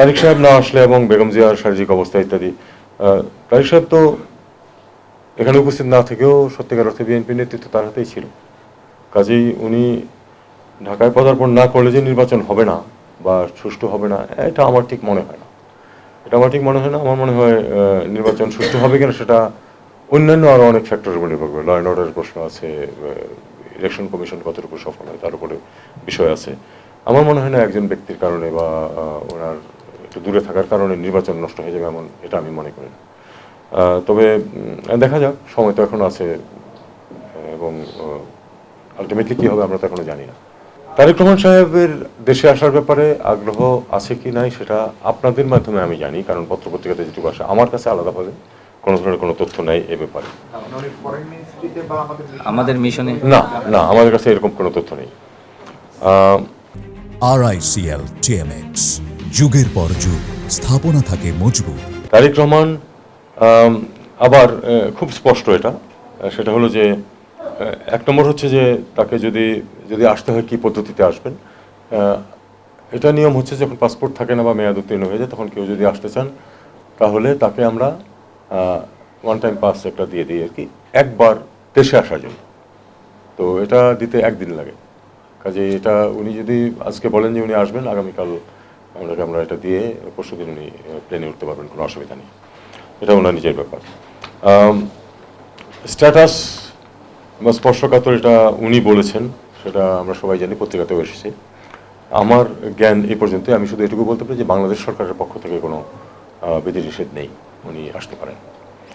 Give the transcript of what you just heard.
তারিক সাহেব না আসলে এবং বেগম জিয়ার শারীরিক অবস্থা ইত্যাদি, তারিক সাহেব তো এখানে উপস্থিত না থেকেও সত্যিকার অর্থে বিএনপি নেতৃত্ব তার হাতেই ছিল। কাজেই উনি ঢাকায় পদার্পণ না করলে যে নির্বাচন হবে না বা সুষ্ঠু হবে না, এটা আমার ঠিক মনে হয় না। আমার মনে হয় নির্বাচন সুষ্ঠু হবে কিনা সেটা অন্যান্য আরও অনেক ফ্যাক্টরের উপর নির্ভর করবে। ল অ্যান্ড অর্ডারের প্রশ্ন আছে, ইলেকশন কমিশন কতটুকু সফল হয় তার উপরে বিষয় আছে। আমার মনে হয় না একজন ব্যক্তির কারণে বা ওনার একটু দূরে থাকার কারণে নির্বাচন নষ্ট হয়ে যাবে, এমন এটা আমি মনে করি না। তবে দেখা যাক, সময় তো এখন আছে এবং আলটিমেটলি কী হবে আমরা তো এখনো জানি না। তারেক রহমান সাহেবের দেশে আসার ব্যাপারে আগ্রহ আছে কি নাই সেটা আপনাদের মাধ্যমে আমি জানি, কারণ পত্রপত্রিকাতে যেটুকু আসে। আমার কাছে আলাদাভাবে কোনো ধরনের কোনো তথ্য নেই এ ব্যাপারে। আমাদের মিশনে না, না, আমাদের কাছে এরকম কোনো তথ্য নেই। RICL TMX, যুগের পর যুগ স্থাপনা থাকে মজবুত। তারেক রহমান আবার খুব স্পষ্ট এটা, সেটা হলো যে এক নম্বর হচ্ছে যে তাকে যদি আসতে হয় কী পদ্ধতিতে আসবেন। এটা নিয়ম হচ্ছে যখন পাসপোর্ট থাকে না বা মেয়াদ উত্তীর্ণ হয়ে যায় তখন কেউ যদি আসতে চান তাহলে তাকে আমরা ওয়ান টাইম পাস একটা দিয়ে দিই আর কি, একবার দেশে আসার জন্য। তো এটা দিতে একদিন লাগে। কাজে এটা উনি যদি আজকে বলেন যে উনি আসবেন, আগামীকাল আমরা এটা দিয়ে পরশুদিন উনি প্লেনে উঠতে পারবেন, কোনো অসুবিধা নেই। এটা ওনার নিজের ব্যাপার। স্ট্যাটাস বা স্পর্শকাতর এটা উনি বলেছেন, সেটা আমরা সবাই জানি, পত্রিকাতেও এসেছে। আমার জ্ঞান এই পর্যন্ত। আমি শুধু এটুকু বলতে পারি যে বাংলাদেশ সরকারের পক্ষ থেকে কোনো বিধিনিষেধ নেই, উনি আসতে পারেন।